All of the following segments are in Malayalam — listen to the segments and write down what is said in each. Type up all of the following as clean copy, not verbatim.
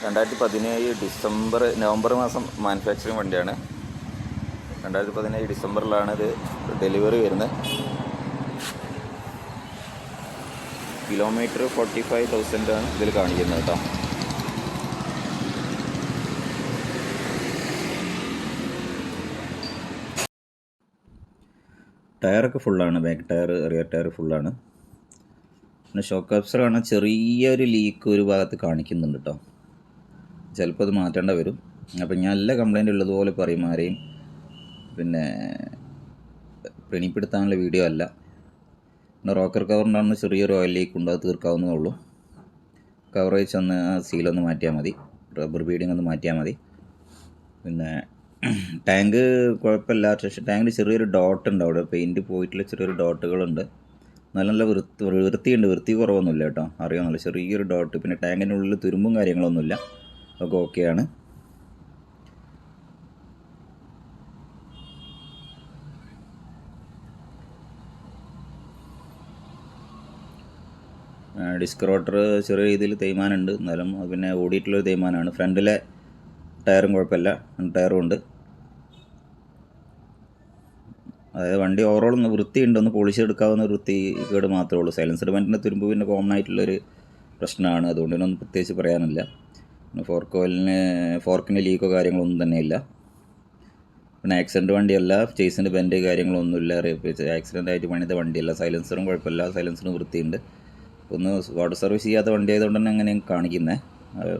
2017 നവംബർ മാസം മാനുഫാക്ചറിങ് വണ്ടിയാണ്. 2017 ഡിസംബറിലാണ് ഇത് ഡെലിവറി വരുന്നത്. കിലോമീറ്റർ 45,000 ആണ് ഇതിൽ കാണിക്കുന്നത് കേട്ടോ. ടയറൊക്കെ ഫുള്ളാണ്, ബാക്ക് ടയർ റിയർ ടയർ ഫുള്ളാണ്. പിന്നെ ഷോക്ക് അബ്സറാണ്, ചെറിയൊരു ലീക്ക് ഒരു ഭാഗത്ത് കാണിക്കുന്നുണ്ട് കേട്ടോ. ചിലപ്പോൾ അത് മാറ്റേണ്ട വരും. അപ്പം ഞാൻ എല്ലാ കംപ്ലൈൻറ്റ് ഉള്ളതുപോലെ പറയും, ആരെയും പിന്നെ പിണിപ്പെടുത്താനുള്ള വീഡിയോ അല്ല. പിന്നെ റോക്കർ കവറിൻ്റെ ചെറിയൊരു ഓയിൽ ലീക്ക് ഉണ്ട്, അത് തീർക്കാവുന്നതേ ഉള്ളൂ. കവറേജ് ഒന്ന് സീലൊന്ന് മാറ്റിയാൽ മതി, റബ്ബർ ബീഡിങ് ഒന്ന് മാറ്റിയാൽ മതി. പിന്നെ ടാങ്ക് കുഴപ്പമില്ല, പക്ഷേ ടാങ്കിൽ ചെറിയൊരു ഡോട്ട് ഉണ്ട്, അവിടെ പെയിൻറ്റ് പോയിട്ടുള്ള ചെറിയൊരു ഡോട്ടുകളുണ്ട്. നല്ല വൃത്തിയുണ്ട്, വൃത്തി കുറവൊന്നുമില്ല കേട്ടോ, അറിയാമെന്നില്ല, ചെറിയൊരു ഡോട്ട്. പിന്നെ ടാങ്കിൻ്റെ ഉള്ളിൽ തുരുമ്പും കാര്യങ്ങളൊന്നുമില്ല, ഒക്കെ ഓക്കെയാണ്. ഡിസ്ക് റോട്ടർ ചെറിയ രീതിയിൽ തേയ്മാനമുണ്ട്, എന്നാലും പിന്നെ ഓടിയിട്ടുള്ളൊരു തേയ്മാനമാണ്. ഫ്രണ്ടിലെ ടയറും കുഴപ്പമില്ല, ടയറും ഉണ്ട്. അതായത് വണ്ടി ഓവറോൾ ഒന്ന് വൃത്തിയുണ്ട്, ഒന്ന് പോളിഷ് എടുക്കാവുന്ന വൃത്തി കേട് മാത്രമേ ഉള്ളൂ. സൈലൻസർ വെൻറ്റിൻ്റെ തുരുമ്പ് പിന്നെ കോമൺ ആയിട്ടുള്ളൊരു പ്രശ്നമാണ്, അതുകൊണ്ട് തന്നെ ഒന്നും പ്രത്യേകിച്ച് പറയാനില്ല. പിന്നെ ഫോർക്കിന് ലീക്കോ കാര്യങ്ങളൊന്നും തന്നെയില്ല. പിന്നെ ആക്സിഡൻറ്റ് വണ്ടിയല്ല, ചേസിൻ്റെ ബെൻഡ് കാര്യങ്ങളൊന്നുമില്ല, ആക്സിഡൻ്റ് ആയിട്ട് പണിത വണ്ടിയല്ല. സൈലൻസറും കുഴപ്പമില്ല, സൈലൻസറും വൃത്തിയുണ്ട്. ഒന്ന് വാട്ടർ സർവീസ് ചെയ്യാത്ത വണ്ടി ആയതുകൊണ്ട് തന്നെ അങ്ങനെ കാണിക്കുന്നത്.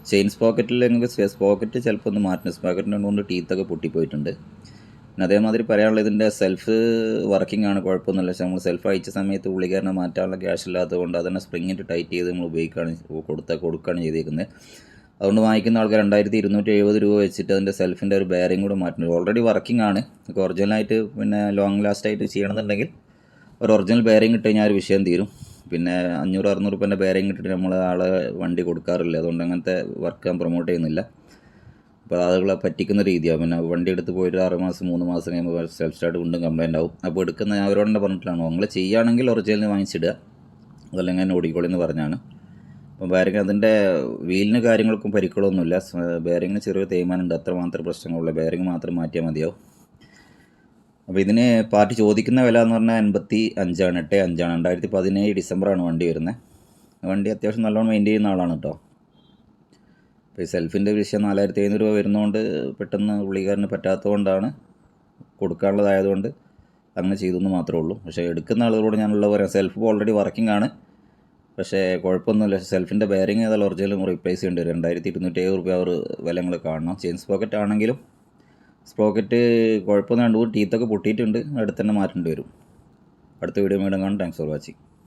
ചെയിൻ സ്പോക്കറ്റിൽ നിങ്ങൾക്ക് സ്പോക്കറ്റ് ചിലപ്പോൾ ഒന്ന് മാറ്റണം, സ്പോക്കറ്റിനെ കൊണ്ട് ടീത്തൊക്കെ പൊട്ടിപ്പോയിട്ടുണ്ട്. പിന്നെ അതേമാതിരി പറയാനുള്ളത് ഇതിൻ്റെ സെൽഫ് വർക്കിംഗ് ആണ്, കുഴപ്പമൊന്നുമില്ല. പക്ഷേ നമ്മൾ സെൽഫ് അയച്ച സമയത്ത് പുള്ളിക്കാരനെ മാറ്റാനുള്ള ക്യാഷ് ഇല്ലാത്തതുകൊണ്ട് അതന്നെ സ്പ്രിങ്ങിട്ട് ടൈറ്റ് ചെയ്ത് നമ്മൾ കൊടുക്കുകയാണ് ചെയ്തേക്കുന്നത്. അതുകൊണ്ട് വാങ്ങിക്കുന്ന ആൾക്കാർ 2270 രൂപ വെച്ചിട്ട് അതിൻ്റെ സെൽഫിൻ്റെ ഒരു ബെയറിംഗ് കൂടെ മാറ്റുന്നത്. ഓൾറെഡി വർക്കിംഗ് ആണ്. ഒറിജിനലായിട്ട് പിന്നെ ലോങ് ലാസ്റ്റായിട്ട് ചെയ്യണമെന്നുണ്ടെങ്കിൽ ഒരു ഒറിജിനൽ ബെയറിംഗ് ഇട്ട് കഴിഞ്ഞാൽ ഒരു വിഷയം തീരും. പിന്നെ 500-600 രൂപേൻ്റെ ബെയറിംഗ് ഇട്ടിട്ട് നമ്മൾ ആളെ വണ്ടി കൊടുക്കാറില്ല, അതുകൊണ്ട് അങ്ങനത്തെ വർക്ക് ഞാൻ പ്രൊമോട്ട് ചെയ്യുന്നില്ല. അപ്പോൾ ആളുകളെ പറ്റിക്കുന്ന രീതിയാണ്. പിന്നെ വണ്ടി എടുത്ത് പോയിട്ട് 6 മാസം 3 മാസം കഴിയുമ്പോൾ സെൽഫ് സ്റ്റാർട്ട് വീണ്ടും കംപ്ലൈൻ്റ് ആവും. അപ്പോൾ എടുക്കുന്ന ഞാൻ അവരോട് തന്നെ പറഞ്ഞിട്ടാണ്, നിങ്ങൾ ചെയ്യുകയാണെങ്കിൽ ഒറിജിനൽ വാങ്ങിച്ചിടുക, അതല്ലെങ്കിൽ ഞാൻ ഓടിക്കോളിന്ന് പറഞ്ഞാണ്. അപ്പോൾ ബെയറിംഗ് അതിൻ്റെ വീലിന് കാര്യങ്ങൾക്കും പരിക്കുകളൊന്നുമില്ല. ബെയറിങ്ങിന് ചെറിയ തേയ്മാനുണ്ട്, അത്ര മാത്രം പ്രശ്നങ്ങളുള്ളൂ. ബെയറിംഗ് മാത്രം മാറ്റിയാൽ മതിയാവും. അപ്പോൾ ഇതിന് പാർട്ടി ചോദിക്കുന്ന വില എന്ന് പറഞ്ഞാൽ 85 2017 ഡിസംബറാണ് വണ്ടി വരുന്നത്. വണ്ടി അത്യാവശ്യം നല്ലോണം മെയിൻറ്റെയിൻ ചെയ്യുന്ന ആളാണ് കേട്ടോ. അപ്പോൾ ഈ സെൽഫിൻ്റെ വിഷയം 4700 രൂപ വരുന്നതുകൊണ്ട് പെട്ടെന്ന് പുള്ളിക്കാരന് പറ്റാത്തതുകൊണ്ടാണ്, കൊടുക്കാനുള്ളതായതുകൊണ്ട് അങ്ങനെ ചെയ്തെന്ന് മാത്രമേ ഉള്ളൂ. പക്ഷേ എടുക്കുന്ന ആളുകളോട് ഞാനുള്ള പറയാം, സെൽഫ് ഓൾറെഡി വർക്കിംഗ് ആണ്, പക്ഷേ കുഴപ്പമൊന്നുമില്ല. സെൽഫിൻ്റെ ബെയറിംഗ് ഏതായാലും ഒറിജിനലും റീപ്ലേസ് ചെയ്യേണ്ടി വരും. 2270 രൂപ അവർ വിലങ്ങൾ കാണണം. ചെയിൻ സ്പോക്കറ്റ് ആണെങ്കിലും സ്പോക്കറ്റ് കുഴപ്പമൊന്നും, 2 ടീത്തൊക്കെ പൊട്ടിയിട്ടുണ്ട്, അടുത്ത് തന്നെ മാറ്റേണ്ടി വരും. അടുത്ത വീഡിയോ വീണ്ടും കാണാം. Thanks for watching.